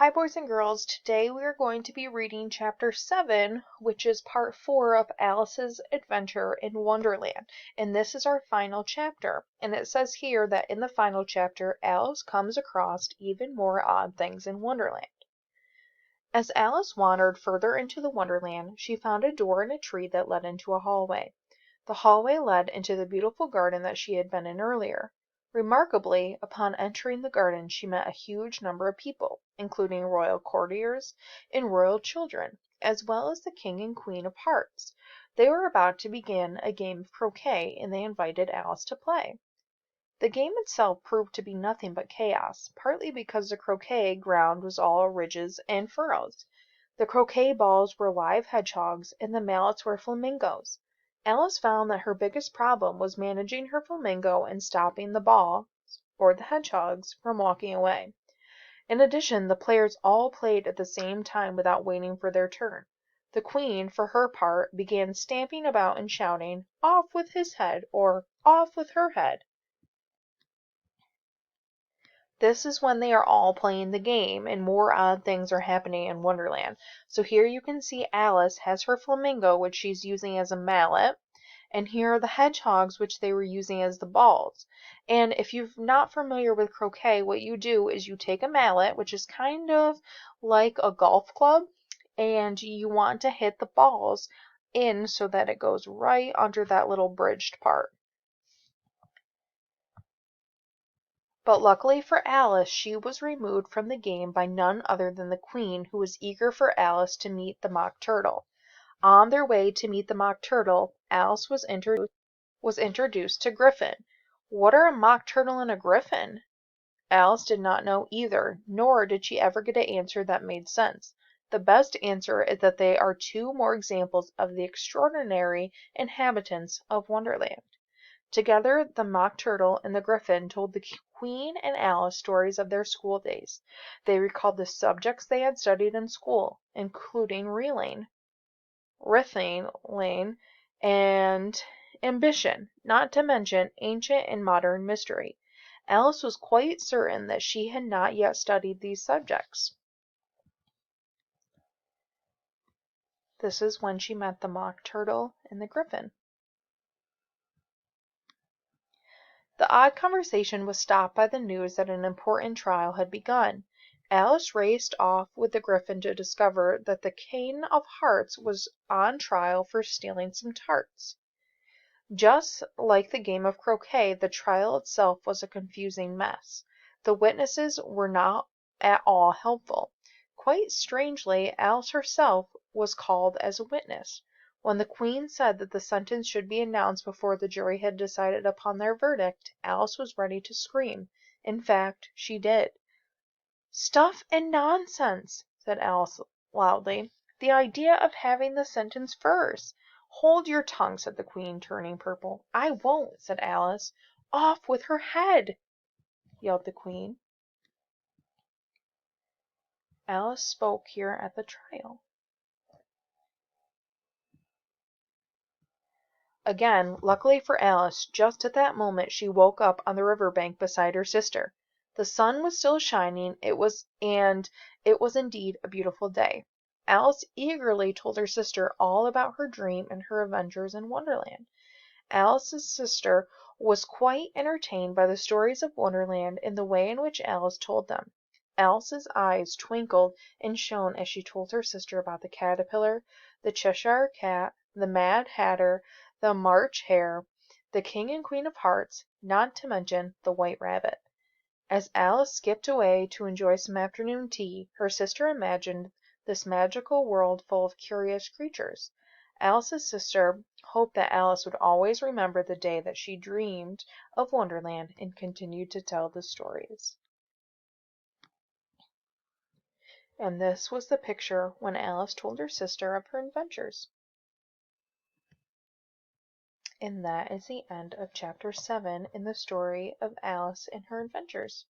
Hi, boys and girls. Today we are going to be reading Chapter 7, which is Part 4 of Alice's Adventure in Wonderland. And this is our final chapter. And it says here that in the final chapter, Alice comes across even more odd things in Wonderland. As Alice wandered further into the Wonderland, she found a door in a tree that led into a hallway. The hallway led into the beautiful garden that she had been in earlier. Remarkably, upon entering the garden she met a huge number of people, including royal courtiers and royal children, as well as the King and Queen of Hearts. They were about to begin a game of croquet, and they invited Alice to play. The game itself proved to be nothing but chaos, partly because the croquet ground was all ridges and furrows. The croquet balls were live hedgehogs, and the mallets were flamingos. Alice found that her biggest problem was managing her flamingo and stopping the balls, or the hedgehogs, from walking away. In addition, the players all played at the same time without waiting for their turn. The Queen, for her part, began stamping about and shouting, "Off with his head," or "Off with her head." This is when they are all playing the game, and more odd things are happening in Wonderland. So here you can see Alice has her flamingo, which she's using as a mallet, and here are the hedgehogs, which they were using as the balls. And if you're not familiar with croquet, what you do is you take a mallet, which is kind of like a golf club, and you want to hit the balls in so that it goes right under that little bridged part. But luckily for Alice, she was removed from the game by none other than the Queen, who was eager for Alice to meet the Mock Turtle. On their way to meet the Mock Turtle, Alice was introduced to Griffin. What are a Mock Turtle and a Griffin? Alice did not know either, nor did she ever get an answer that made sense. The best answer is that they are two more examples of the extraordinary inhabitants of Wonderland. Together, the Mock Turtle and the Griffin told the Queen and Alice stories of their school days. They recalled the subjects they had studied in school, including reeling, writhing, and ambition, not to mention ancient and modern mystery. Alice was quite certain that she had not yet studied these subjects. This is when she met the Mock Turtle and the Griffin. The odd conversation was stopped by the news that an important trial had begun. Alice raced off with the Griffin to discover that the King of Hearts was on trial for stealing some tarts. Just like the game of croquet, the trial itself was a confusing mess. The witnesses were not at all helpful. Quite strangely, Alice herself was called as a witness. When the Queen said that the sentence should be announced before the jury had decided upon their verdict, Alice was ready to scream. In fact, she did. "Stuff and nonsense!" said Alice loudly. "The idea of having the sentence first!" "Hold your tongue," said the Queen, turning purple. "I won't," said Alice. "Off with her head!" yelled the Queen. Alice spoke here at the trial. Again, luckily for Alice, just at that moment she woke up on the river bank beside her sister. The sun was still shining, and it was indeed a beautiful day. Alice eagerly told her sister all about her dream and her adventures in Wonderland. Alice's sister was quite entertained by the stories of Wonderland and the way in which Alice told them. Alice's eyes twinkled and shone as she told her sister about the caterpillar, the Cheshire cat, the Mad Hatter, the March Hare, the King and Queen of Hearts, not to mention the White Rabbit. As Alice skipped away to enjoy some afternoon tea, her sister imagined this magical world full of curious creatures. Alice's sister hoped that Alice would always remember the day that she dreamed of Wonderland and continued to tell the stories. And this was the picture when Alice told her sister of her adventures. And that is the end of Chapter 7 in the story of Alice and her adventures.